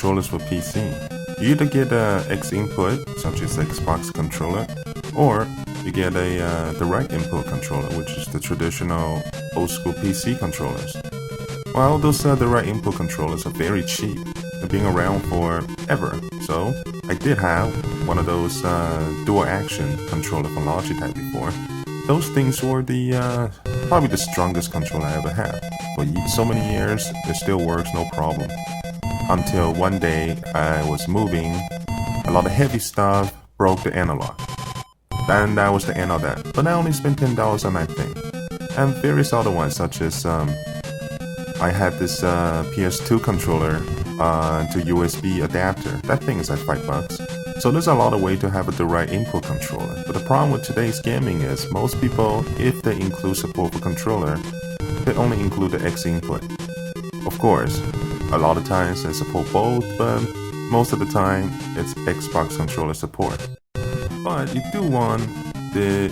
controllers for PC. You either get a X input, such as Xbox controller, or you get a direct input controller, which is the traditional old school PC controllers. Well, those direct input controllers are very cheap. They've been around forever. So I did have one of those dual action controller from Logitech before. Those things were the probably the strongest controller I ever had. For so many years, it still works no problem. Until one day I was moving, a lot of heavy stuff broke the analog. And that was the end of that. But I only spent $10 on that thing. And various other ones, such as I had this PS2 controller to USB adapter. That thing is like $5. So there's a lot of way to have a direct input controller. But the problem with today's gaming is most people, if they include support for controller, they only include the X input. Of course, a lot of times they support both, but most of the time it's Xbox controller support. But you do want the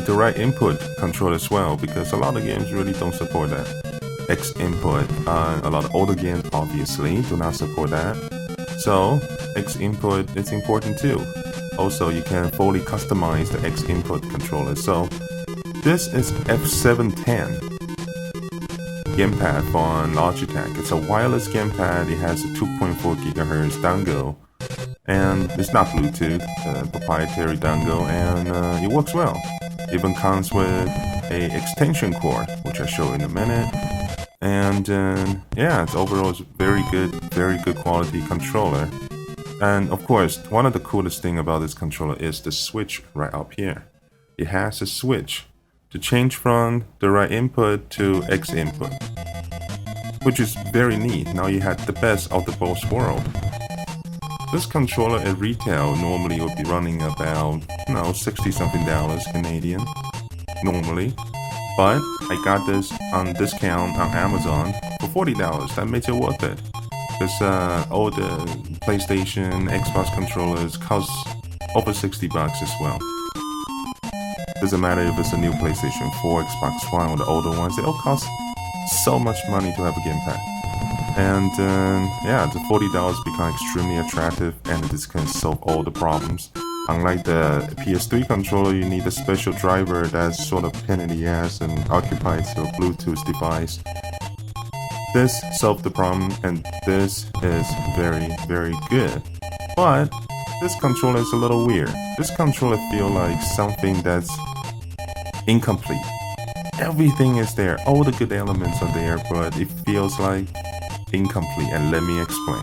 direct input controller as well, because a lot of games really don't support that. X input, a lot of older games obviously do not support that. So X input is important too. Also, you can fully customize the X input controller. So this is F710 Gamepad from Logitech. It's a wireless gamepad. It has a 2.4 GHz dongle, and it's not Bluetooth, proprietary dongle, and it works well. Even comes with a extension cord, which I'll show in a minute. And yeah, it's overall very good quality controller. And of course, one of the coolest thing about this controller is the switch right up here. It has a switch to change from direct input to X input, which is very neat. Now you have the best of the both world. This controller at retail normally would be running about, $60 something Canadian, normally. But I got this on discount on Amazon for $40. That makes it worth it. Because all the PlayStation, Xbox controllers cost over $60 as well. Doesn't matter if it's a new PlayStation 4, Xbox One, or the older ones. They all cost so much money to have a gamepad. And yeah, the $40 become extremely attractive, and this can solve all the problems. Unlike the PS3 controller, you need a special driver that's sort of pain in the ass and occupies your Bluetooth device. This solved the problem, and this is very good. But this controller is a little weird. This controller feels like something that's incomplete. Everything is there, all the good elements are there, but it feels like incomplete, and let me explain.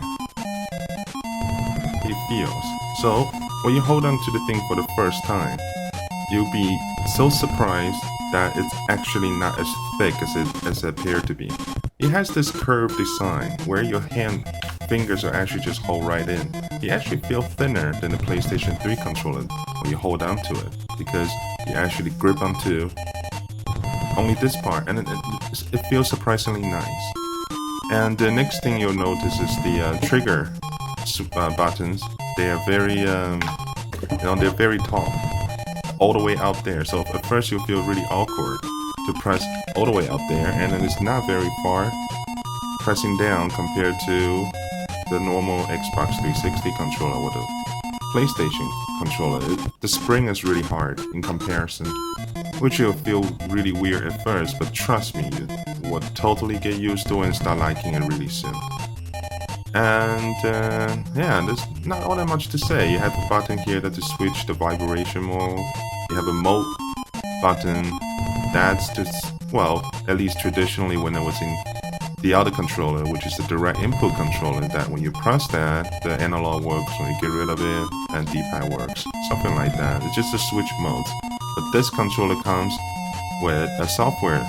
It feels so. When you hold on to the thing for the first time, you'll be so surprised that it's actually not as thick as it appeared to be. It has this curved design where your fingers are actually just hold right in. You actually feel thinner than the PlayStation 3 controller when you hold on to it, because you actually grip onto only this part, and it feels surprisingly nice. And the next thing you'll notice is the trigger buttons. They are very, they're very tall, all the way out there. So at first you'll feel really awkward to press all the way up there, and then it's not very far pressing down compared to the normal Xbox 360 controller with a PlayStation controller. The spring is really hard in comparison, which you'll feel really weird at first, but trust me, you will totally get used to it and start liking it really soon. And yeah, there's not all that much to say. You have a button here that to switch the vibration mode. You have a mode button that's just, well, at least traditionally when I was in the other controller, which is the direct input controller, that when you press that, the analog works. When you get rid of it, and D-pad works. Something like that. It's just a switch mode. But this controller comes with a software,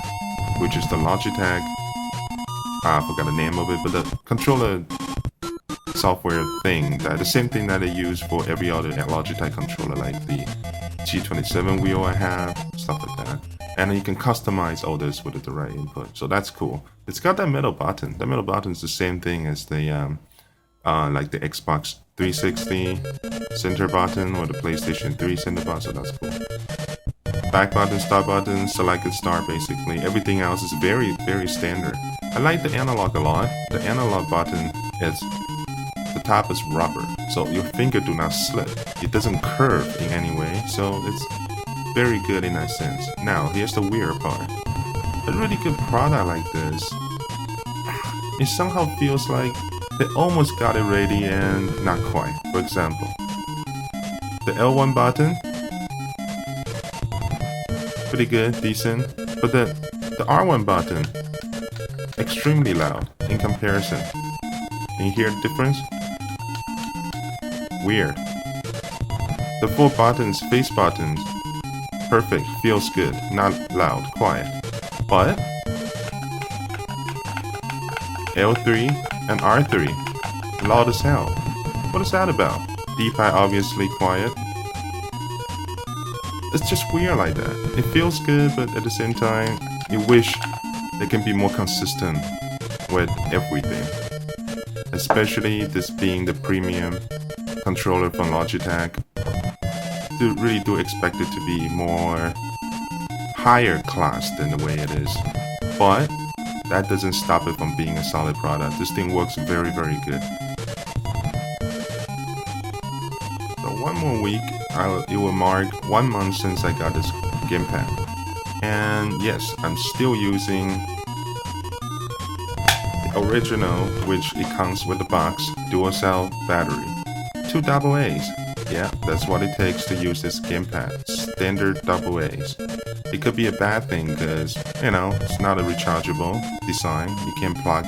which is the Logitech, I forgot the name of it, but the controller software thing, the same thing that I use for every other Logitech controller, like the G27 wheel I have, stuff like that. And you can customize all this with the direct input, so that's cool. It's got that middle button. The middle button is the same thing as the like the Xbox 360 center button or the PlayStation 3 center button, so that's cool. Back button, start button, select and start basically. Everything else is very standard. I like the analog a lot. The analog button is the top is rubber, so your finger do not slip. It doesn't curve in any way, so it's very good in that sense. Now, here's the weird part. A really good product like this, it somehow feels like they almost got it ready and not quite. For example, the L1 button, pretty good, decent, but the R1 button, extremely loud in comparison. Can you hear the difference? Weird. The 4 buttons, face buttons, perfect, feels good, not loud, quiet. But L3 and R3, loud as hell. What is that about? D-pad obviously quiet. It's just weird like that. It feels good, but at the same time, you wish they can be more consistent with everything. Especially this being the premium controller from Logitech. Really do expect it to be more higher class than the way it is. But that doesn't stop it from being a solid product. This thing works very, very good. So one more week, it will mark 1 month since I got this Gamepad. And yes, I'm still using the original, which it comes with the box, dual cell battery. 2 AA's. Yeah, that's what it takes to use this Gamepad. Standard AA's. It could be a bad thing because, you know, it's not a rechargeable design. You can't plug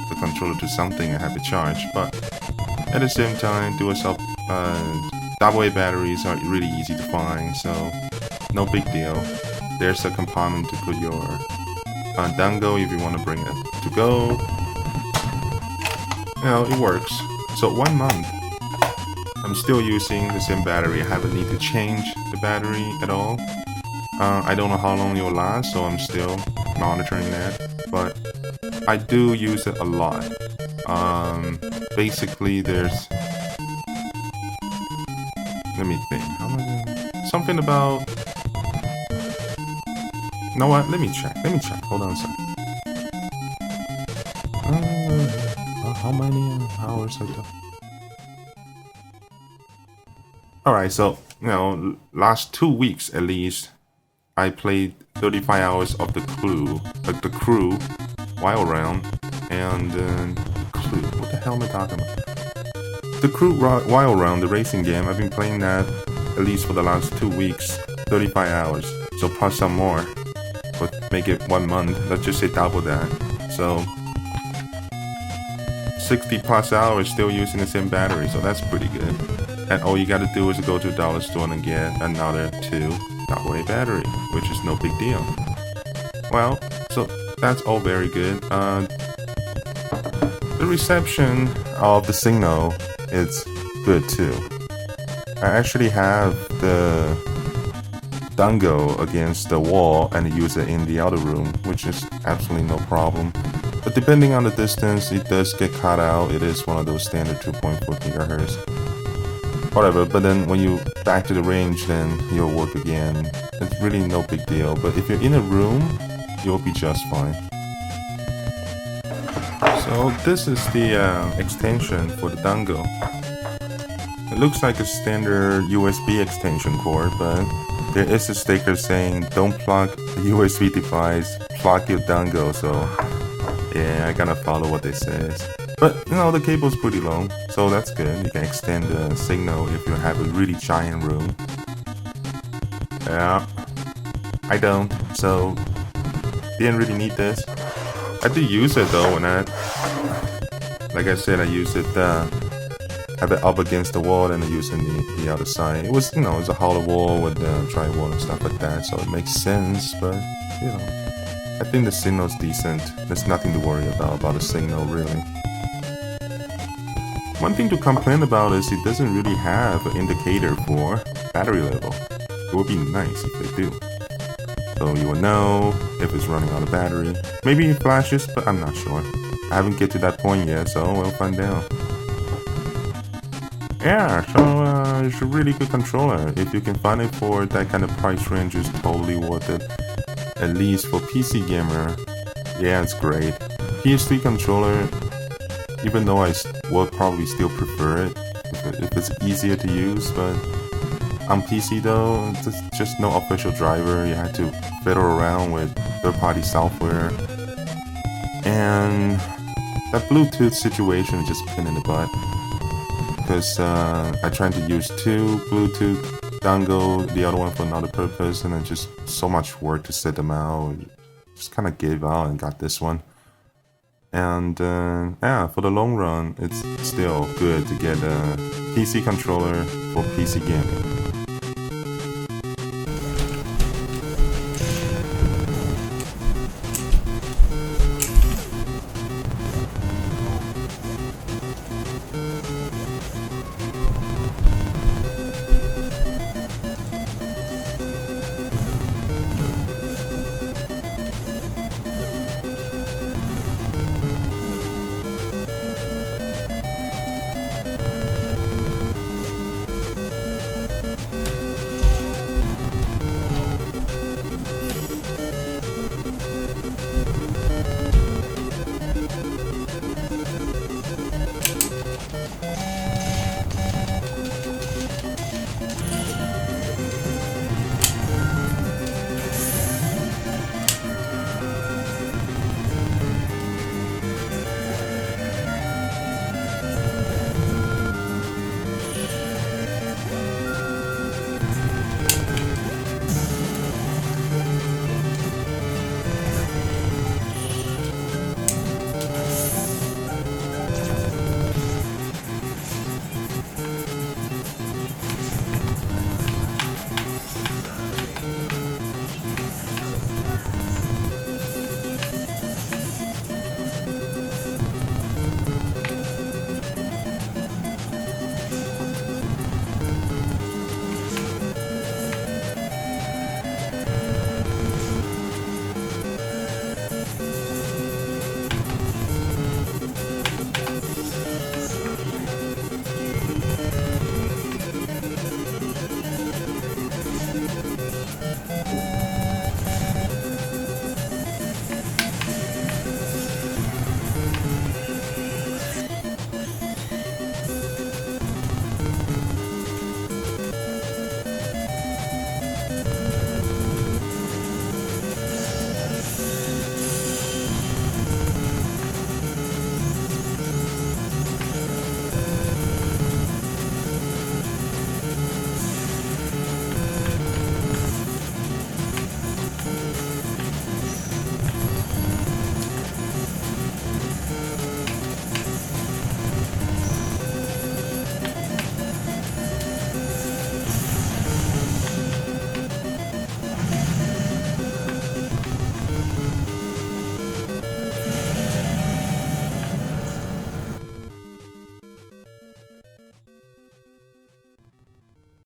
the controller to something and have it charge. But at the same time, dual cell AA batteries are really easy to find, so no big deal. There's a compartment to put your dongle if you want to bring it to go. You know, it works. So 1 month. I'm still using the same battery. I haven't need to change the battery at all. I don't know how long it will last, so I'm still monitoring that. But I do use it a lot. Basically, there's... Let me think. Something about... You know what? Let me check. Hold on a second. How many hours I done? Alright, so, you know, last 2 weeks at least, I played 35 hours of the crew wild round, and crew, what the hell am I talking about? The crew wild round, the racing game, I've been playing that at least for the last 2 weeks, 35 hours, so plus some more, but make it 1 month, let's just say double that, so 60 plus hours still using the same battery, so that's pretty good. And all you gotta do is go to a dollar store and get another 2 AA battery, which is no big deal. Well, so that's all very good. The reception of the signal is good too. I actually have the dongle against the wall and use it in the other room, which is absolutely no problem. But depending on the distance, it does get cut out. It is one of those standard 2.4 gigahertz. Whatever, but then when you back to the range, then you'll work again. It's really no big deal, but if you're in a room, you'll be just fine. So this is the extension for the dongle. It looks like a standard USB extension cord, but there is a sticker saying don't plug the USB device, plug your dongle, so yeah, I gotta follow what they say. But, you know, the cable's pretty long, so that's good. You can extend the signal if you have a really giant room. Yeah, I don't, so didn't really need this. I do use it though when like I said, I use it, have it up against the wall and I use it on the other side. It was, you know, it's a hollow wall with drywall and stuff like that, so it makes sense, but, you know, I think the signal's decent. There's nothing to worry about the signal, really. One thing to complain about is it doesn't really have an indicator for battery level. It would be nice if they do. So you will know if it's running out of battery. Maybe it flashes, but I'm not sure. I haven't get to that point yet, so we'll find out. Yeah, so it's a really good controller. If you can find it for that kind of price range, it's totally worth it. At least for PC gamer, yeah, it's great. PS3 controller, even though I would probably still prefer it if it's easier to use, but on PC though, there's just no official driver. You had to fiddle around with third-party software, and that Bluetooth situation is just a pain in the butt, because I tried to use two Bluetooth dongle, the other one for another purpose, and it's just so much work to set them out. Just kind of gave out and got this one. And yeah, for the long run, it's still good to get a PC controller for PC gaming.